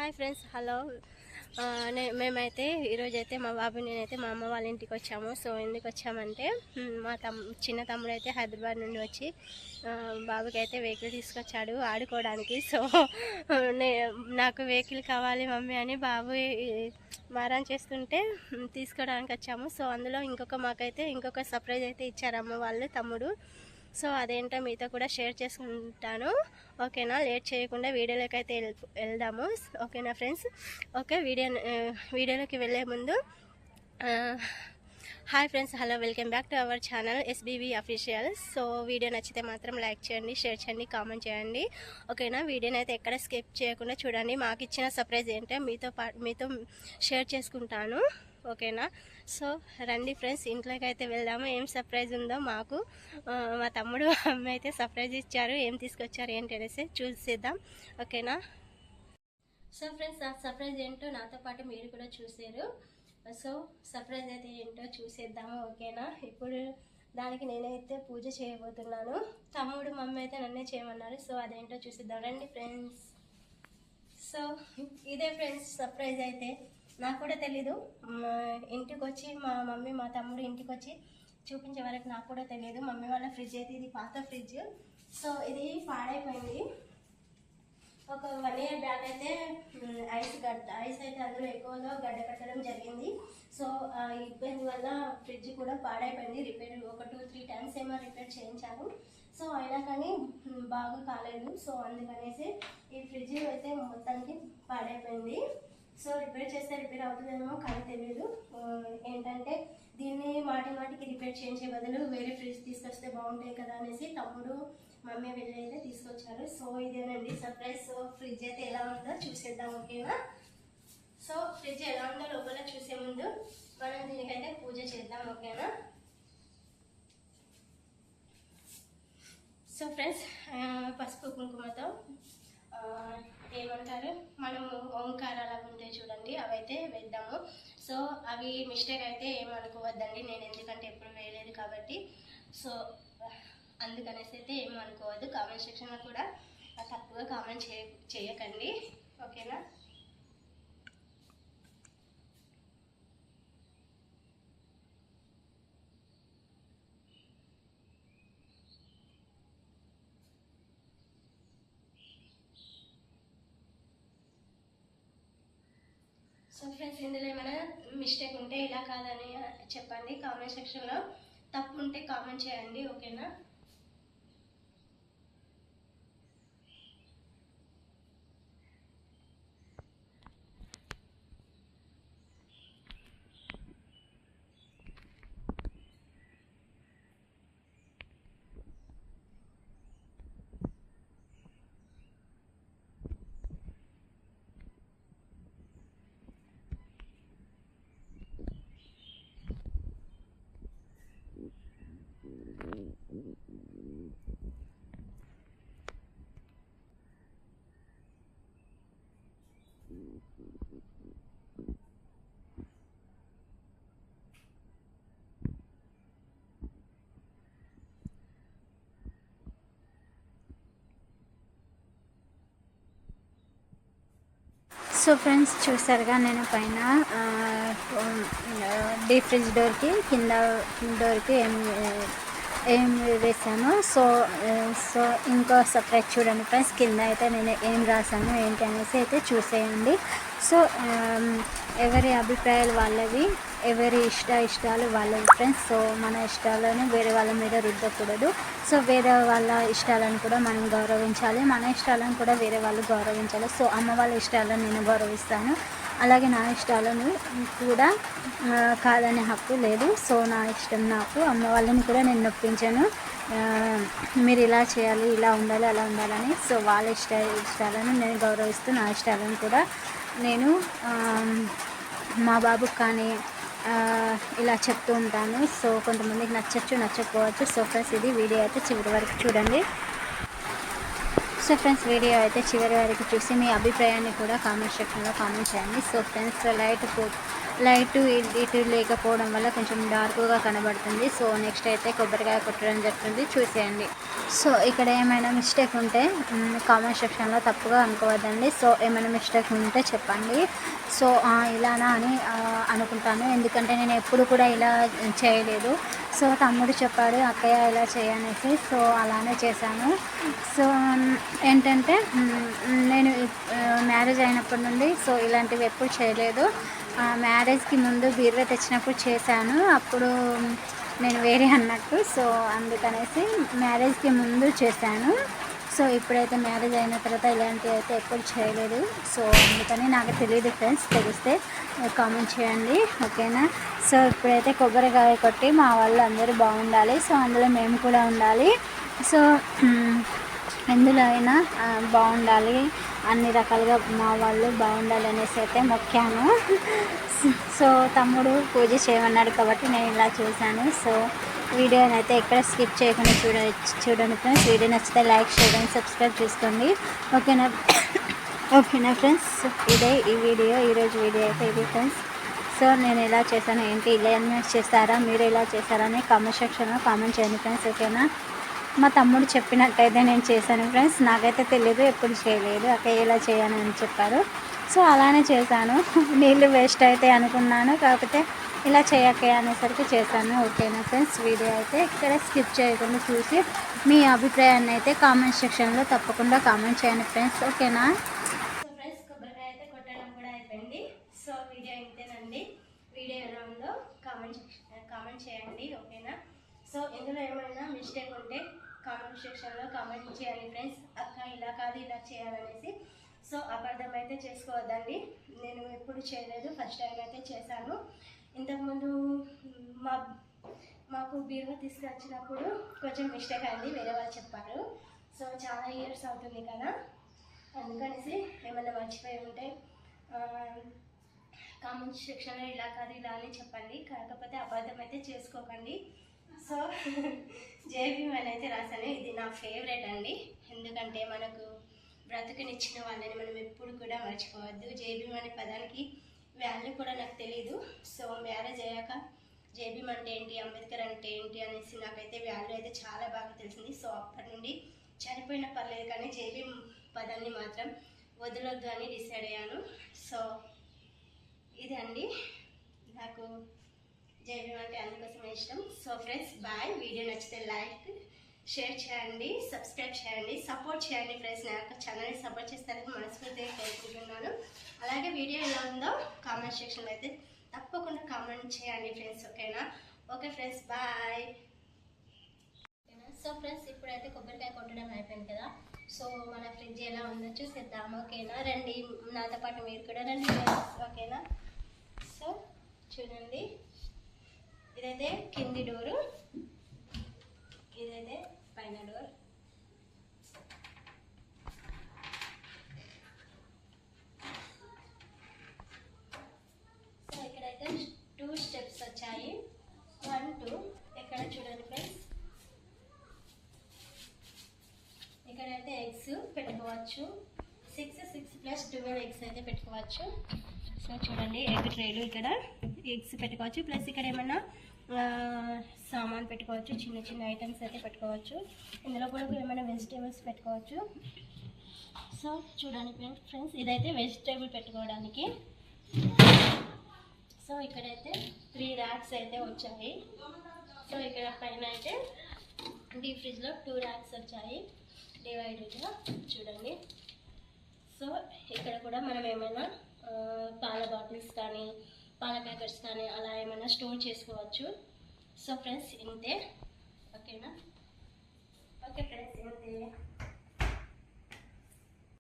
Hi friends, hello. మేమైతే ఈరోజైతే మా బాబు నేనైతే మా అమ్మ వాళ్ళ ఇంటికి వచ్చాము. సో ఎందుకు వచ్చామంటే మా చిన్న తమ్ముడు అయితే హైదరాబాద్ నుండి వచ్చి బాబుకి అయితే వెహికల్ తీసుకొచ్చాడు ఆడుకోవడానికి. సో నాకు వెహికల్ కావాలి మమ్మీ అని బాబు మారం చేస్తుంటే తీసుకోవడానికి వచ్చాము. సో అందులో మాకైతే ఇంకొక సర్ప్రైజ్ అయితే ఇచ్చారు అమ్మ వాళ్ళు, తమ్ముడు. సో అదేంటో మీతో కూడా షేర్ చేసుకుంటాను, ఓకేనా? లేట్ చేయకుండా వీడియోలోకి అయితే వెళ్దాము, ఓకేనా ఫ్రెండ్స్? ఓకే, వీడియోలోకి వెళ్ళే ముందు hi friends, hello, welcome back to our channel SBV official. So video నచ్చితే మాత్రం లైక్ చేయండి, షేర్ చేయండి, కామెంట్ చేయండి, ఓకేనా? వీడియోని అయితే ఎక్కడ స్కిప్ చేయకుండా చూడండి. మాకు ఇచ్చిన సర్ప్రైజ్ ఏంటో మీతో షేర్ చేసుకుంటాను, ఓకేనా? సో రండి ఫ్రెండ్స్, ఇంట్లోకి అయితే వెళ్దాము. ఏం సర్ప్రైజ్ ఉందో మాకు మా తమ్ముడు అమ్మ అయితే సర్ప్రైజ్ ఇచ్చారు. ఏం తీసుకొచ్చారు ఏంటి అనేసి చూసేద్దాం, ఓకేనా? సో ఫ్రెండ్స్, ఆ సర్ప్రైజ్ ఏంటో నాతో పాటు మీరు కూడా చూసారు. సో సర్ప్రైజ్ అయితే ఏంటో చూసేద్దాము, ఓకేనా? ఇప్పుడు దానికి నేనైతే పూజ చేయబోతున్నాను. తమ్ముడు మమ్మీ అయితే నన్నే చేయమన్నారు. సో అదేంటో చూసేద్దాం రండి ఫ్రెండ్స్. సో ఇదే ఫ్రెండ్స్ సర్ప్రైజ్ అయితే. నాకు కూడా తెలీదు, ఇంటికి వచ్చి మా మమ్మీ మా తమ్ముడు ఇంటికి వచ్చి చూపించే వరకు నాకు కూడా తెలియదు. మమ్మీ వాళ్ళ ఫ్రిడ్జ్ అయితే ఇది పాత ఫ్రిడ్జ్. సో ఇది పాడైపోయింది. ఒక 1 year బ్యాక్ అయితే ఐస్ అయితే అందులో ఎక్కువగా గడ్డ కట్టడం జరిగింది. సో ఆ ఇబ్బంది వల్ల ఫ్రిడ్జ్ కూడా పాడైపోయింది. రిపేర్ ఒక 2-3 times ఏమో రిపేర్ చేయించారు. సో అయినా కానీ బాగా కాలేదు. సో అందుకనేసి ఈ ఫ్రిడ్జ్ అయితే మొత్తానికి పాడైపోయింది. సో రిపేర్ చేస్తే రిపేర్ అవుతుందేమో కానీ తెలియదు. ఏంటంటే దీన్ని మాటికి రిపేర్ చేయించే బదులు వేరే ఫ్రిడ్జ్ తీసుకొస్తే బాగుంటాయి కదా అనేసి తమ్ముడు మమ్మీ వెళ్ళి అయితే తీసుకొచ్చారు. సో ఇదేనండి సర్ప్రైజ్. సో ఫ్రిడ్జ్ అయితే ఎలా ఉందో చూసేద్దాం, ఓకేనా? సో ఫ్రిడ్జ్ ఎలా ఉందో లోపల చూసే ముందు మనం దీనికైతే పూజ చేద్దాం, ఓకేనా? సో ఫ్రెండ్స్, పసుపు కుంకుమతో ఏమంటారు, మనము ఓంకారాలు అవి ఉంటాయి చూడండి, అవైతే వేద్దాము. సో అవి మిస్టేక్ అయితే ఏమనుకోవద్దండి, నేను ఎందుకంటే ఎప్పుడు వేయలేదు కాబట్టి. సో అందుకనేసి అయితే ఏమనుకోవద్దు. కామెంట్ సెక్షన్లో కూడా తప్పుగా కామెంట్ చేయకండి, ఓకేనా? సో ఫ్రెండ్స్, ఇందులో ఏమైనా మిస్టేక్ ఉంటే ఇలా కాదని చెప్పండి కామెంట్ సెక్షన్లో. తప్పు ఉంటే కామెంట్ చేయండి, ఓకేనా? సో ఫ్రెండ్స్, చూసారుగా నేను పైన డీప్ ఫ్రిడ్జ్ డోర్కి కింద డోర్కి ఏం వేసాను. సో ఇంకో సర్ప్రైజ్ చూడండి ఫ్రెండ్స్. కింద అయితే నేను ఏం రాశాను ఏంటి అనేసి అయితే చూసేయండి. సో ఎవరి అభిప్రాయాలు వాళ్ళవి, ఎవరి ఇష్టాలు వాళ్ళవి ఫ్రెండ్స్. సో మన ఇష్టాలను వేరే వాళ్ళ మీద రుద్దకూడదు. సో వేరే వాళ్ళ ఇష్టాలను కూడా మనం గౌరవించాలి, మన ఇష్టాలను కూడా వేరే వాళ్ళు గౌరవించాలి. సో అమ్మ వాళ్ళ ఇష్టాలను నేను గౌరవిస్తాను, అలాగే నా ఇష్టాలను కూడా కాదనే హక్కు లేదు. సో నా ఇష్టం నాకు, అమ్మ వాళ్ళని కూడా నేను నొప్పించాను మీరు ఇలా చేయాలి, ఇలా ఉండాలి, అలా ఉండాలని. సో వాళ్ళ ఇష్టాలను నేను గౌరవిస్తూ నా ఇష్టాలను కూడా నేను మా బాబుకి కానీ ఇలా చెప్తూ ఉంటాను. సో కొంతమందికి నచ్చచ్చు, నచ్చకపోవచ్చు. సో ఫ్రెండ్స్, ఇది వీడియో అయితే చివరి వరకు చూడండి. సో ఫ్రెండ్స్, వీడియో అయితే చివరి వరకు చూసి మీ అభిప్రాయాన్ని కూడా కామెంట్ సెక్షన్లో కామెంట్ చేయండి. సో ఫ్రెండ్స్, లైట్ ఇటు లేకపోవడం వల్ల కొంచెం డార్క్గా కనబడుతుంది. సో నెక్స్ట్ అయితే కొబ్బరికాయ కొట్టడం జరుగుతుంది, చూసేయండి. సో ఇక్కడ ఏమైనా మిస్టేక్ ఉంటే కామెంట్ సెక్షన్లో తప్పుగా అనుకోవద్దండి. సో ఏమైనా మిస్టేక్ ఉంటే చెప్పండి. సో ఇలానా అని అనుకుంటాను, ఎందుకంటే నేను ఎప్పుడు కూడా ఇలా చేయలేదు. సో తమ్ముడు చెప్పాడు అక్కయ్య ఇలా చేయనేసి, సో అలానే చేశాను. సో ఏంటంటే నేను మ్యారేజ్ అయినప్పటి నుండి సో ఇలాంటివి ఎప్పుడు చేయలేదు. మ్యారేజ్కి ముందు బీరువా తెచ్చినప్పుడు చేశాను, అప్పుడు నేను వేరే అన్నట్టు. సో అందుకనేసి మ్యారేజ్కి ముందు చేశాను. సో ఇప్పుడైతే మ్యారేజ్ అయిన తర్వాత ఇలాంటివి అయితే ఎప్పుడు చేయలేదు. సో అందుకని నాకు తెలియదు ఫ్రెండ్స్, తెలిస్తే కామెంట్ చేయండి, ఓకేనా. సో ఇప్పుడైతే కొబ్బరికాయ కొట్టి మా వాళ్ళు అందరూ బాగుండాలి, సో అందులో మేము కూడా ఉండాలి. సో ఎందులో అయినా బాగుండాలి, అన్ని రకాలుగా మా వాళ్ళు బాగుండాలి అనేసి అయితే మొక్కాను. సో తమ్ముడు పూజ చేయమన్నాడు కాబట్టి నేను ఇలా చూశాను. సో వీడియోని అయితే ఎక్కడ స్కిప్ చేయకుండా చూడండి ఫ్రెండ్స్. వీడియో నచ్చితే లైక్, షేర్ అండ్ సబ్స్క్రైబ్ చేసుకోండి, ఓకేనా. ఓకేనా ఫ్రెండ్స్, ఇదే ఈ వీడియో, ఈరోజు వీడియో అయితే ఇది ఫ్రెండ్స్. సో నేను ఎలా చేశాను ఏంటి, ఇలా చేస్తారా, మీరు ఎలా చేస్తారా అని కామెంట్ సెక్షన్లో కామెంట్ చేయండి ఫ్రెండ్స్, ఓకేనా. మా తమ్ముడు చెప్పినట్టయితే నేను చేశాను ఫ్రెండ్స్, నాకైతే తెలియదు, ఎప్పుడు చేయలేదు. అక్కడ ఎలా చేయాలని అని చెప్పారు, సో అలానే చేశాను. నీళ్ళు వేస్ట్ అయితే అనుకున్నాను, కాకపోతే ఇలా చేయకే అనేసరికి చేశాను, ఓకేనా ఫ్రెండ్స్. వీడియో అయితే ఇక్కడ స్కిప్ చేయకుండా చూసి మీ అభిప్రాయాన్ని అయితే కామెంట్ సెక్షన్లో తప్పకుండా కామెంట్ చేయండి ఫ్రెండ్స్, ఓకేనా. సో ఫ్రెండ్స్, కొబ్బరికాయ అయితే కొట్టడం కూడా అయిపోయింది. సో వీడియో ఇంతేనండి. వీడియో ఎలా ఉందో కామెంట్ చేయండి, ఓకేనా. సో ఇందులో ఏమైనా మిస్టేక్ ఉంటే కామెంట్ సెక్షన్లో కామెంట్ చేయండి ఫ్రెండ్స్. అక్క ఇలా కాదు ఇలా చేయాలనేసి. సో అపార్థం అయితే చేసుకోవద్దండి, నేను ఎప్పుడు చేయలేదు, ఫస్ట్ టైం అయితే చేశాను. ఇంతకుముందు మాకు బీరువా తీసుకొచ్చినప్పుడు కొంచెం మిస్టేక్ అయింది, వేరే వాళ్ళు చెప్పారు. సో చాలా ఇయర్స్ అవుతుంది కదా, అందుకనేసి ఏమైనా మర్చిపోయి ఉంటే కామెంట్ సెక్షన్లో ఇలా కాదు ఇలా అని చెప్పండి, కాకపోతే అబద్ధం అయితే చేసుకోకండి. సో జేబీ అని అయితే రాశాను, ఇది నా ఫేవరెట్ అండి, ఎందుకంటే మనకు బ్రతుకునిచ్చిన వాళ్ళని మనం ఎప్పుడు కూడా మర్చిపోవద్దు. జేబీ అనే పదానికి వాల్యూ కూడా నాకు తెలీదు. సో మ్యారేజ్ అయ్యాక జేబీ అంటే ఏంటి, అంబేద్కర్ అంటే ఏంటి అనేసి నాకైతే వాల్యూ అయితే చాలా బాగా తెలిసింది. సో అప్పటి నుండి చనిపోయినా పర్లేదు కానీ జేబీ పదాన్ని మాత్రం వదలొద్దు అని డిసైడ్ అయ్యాను. సో ఇది అండి, నాకు జేబీ అంటే అందుకోసమే ఇష్టం. So friends bye. వీడియో నచ్చితే లైక్, షేర్ చేయండి, సబ్స్క్రైబ్ చేయండి, సపోర్ట్ చేయండి ఫ్రెండ్స్. నా యొక్క ఛానల్ని సపోర్ట్ చేస్తారని మనస్ఫూర్తిగా కోరుకుంటున్నాను. అలాగే వీడియో ఎలా ఉందో కామెంట్ సెక్షన్లో అయితే తప్పకుండా కామెంట్ చేయండి ఫ్రెండ్స్, ఓకేనా. Okay friends bye. So friends, ఇప్పుడైతే కొబ్బరికాయ కొట్టడం అయిపోయింది కదా. సో మన ఫ్రిడ్జ్ ఎలా ఉందో చూసేద్దాం, ఓకేనా. రండి నాతో పాటు మీరు కూడా రండి ఫ్రెండ్స్, ఓకేనా. సో చూడండి, ఇదైతే కింది డోరు, ఇదైతే పైన డోర్. సో ఇక్కడైతే 2 స్టెప్స్ వచ్చాయి, 1 2. ఇక్కడ చూడండి ఫ్రెండ్స్, ఇక్కడైతే ఎగ్స్ పెట్టుకోవచ్చు, 6 + 12 ఎగ్స్ అయితే పెట్టుకోవచ్చు. సో చూడండి, ఎగ్ ట్రేలు ఇక్కడ ఎగ్స్ పెట్టుకోవచ్చు, ప్లస్ ఇక్కడ ఏమన్నా సామాన్ పెట్టుకోవచ్చు, చిన్న చిన్న ఐటమ్స్ అయితే పెట్టుకోవచ్చు. ఇందులో కూడా ఏమైనా వెజిటేబుల్స్ పెట్టుకోవచ్చు. సో చూడండి ఫ్రెండ్స్, ఇదైతే వెజిటేబుల్ పెట్టుకోవడానికి. సో ఇక్కడైతే 3 ర్యాక్స్ అయితే వచ్చాయి. సో ఇక్కడ పైన అయితే డీప్ ఫ్రిడ్జ్లో 2 ర్యాక్స్ వచ్చాయి డివైడెడ్గా, చూడండి. సో ఇక్కడ కూడా మనం ఏమైనా పాల బాటిల్స్ కానీ పాల ప్యాకెట్స్ కానీ అలా ఏమైనా స్టోర్ చేసుకోవచ్చు. సో ఫ్రెండ్స్ ఇంతే, ఓకేనా.